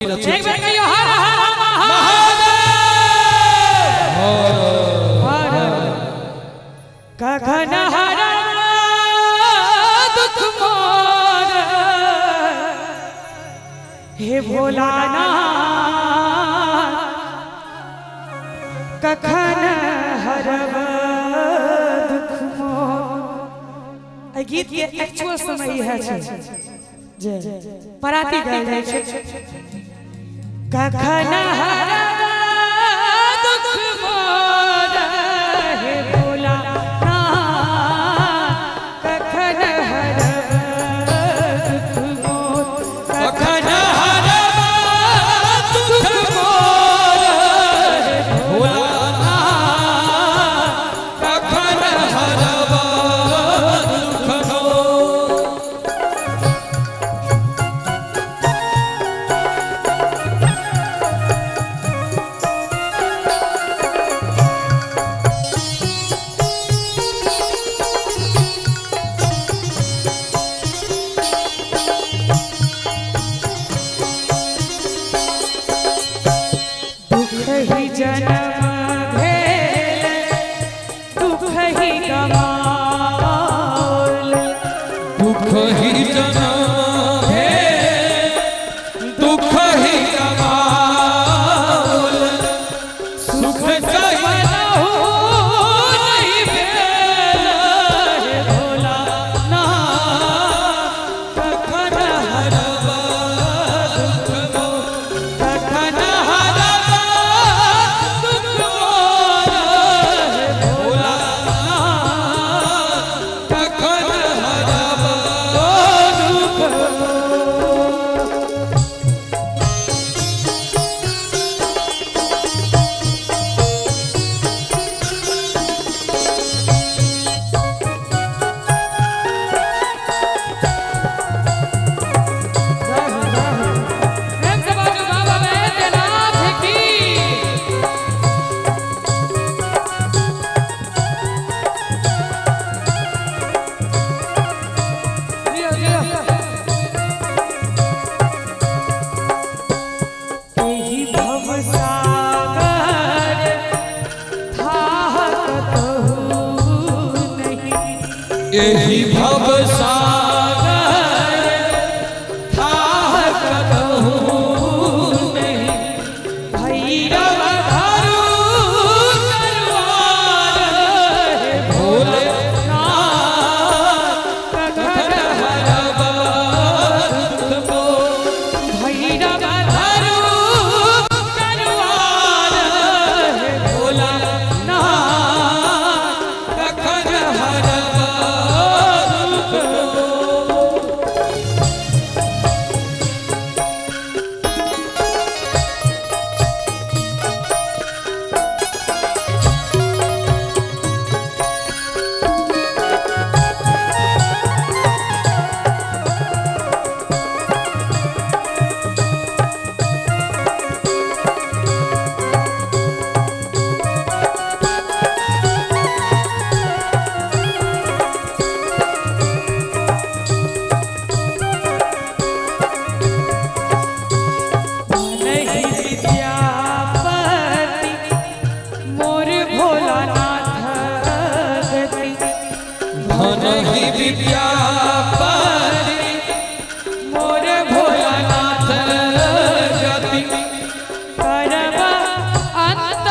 एक बार कहियो हर हर महादेव। कखन हर दुख मोर हे भोलानाथ, कखन हरब दुख मोर। गीत के एक्चुअल समय यह है जे पराती गायल जाय छै। कखन हरब दुख मोर हे भोलानाथ, कखन हरब दुख मोर। कखन हरब दुख मोर हे भोलानाथ, कखन हरब दुख मोर। जन्म भेल दुख ही कमाल, दुख ही जन्म भेल दुख ही कमाल। सुख सपनहु नहीं भेल हे भोलानाथ, कखन हरब दुख मोर। कखन हरब दुख मोर हे भोलानाथ, कखन हरब दुख मोर। प्रेम से बाजू बाबा बैद्यनाथ की। जियो जियो। एहि भवसागर थाह कतहु नहीं, एहि भवसागर थाह कतहु नहीं। भैरव धरू तलवार हे भोलेनाथ, कखन हरब दुख मोर। भैरव धरू तलवार हे भोलानाथ, कखन हरब दुख मोर। नहीं विद्यापति मोर भोलानाथ गति, धन ही विद्यापति मोर भोलानाथ गति। करब अंत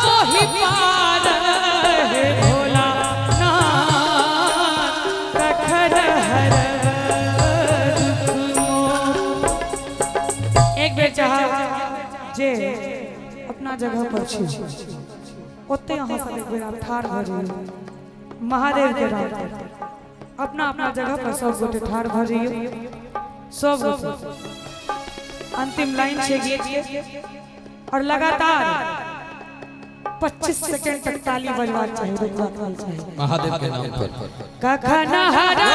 मोहि पार हे भोलानाथ, कखन हरब दुख मोर। एक बेर चाह जे अपना जगह पर छी ओते अहाँ सब एक बेर आप ठाढ़ भ जाइए महादेव के नाम पर। अपना अपना जगह पर सब गोटे ठाढ़ भ जाइए। सब अंतिम लाइन छे गीत के और लगातार 25 सेकंड तक ताली बजवा चाहिए, रुकवा चाहिए। महादेव के नाम पर। कखन हरब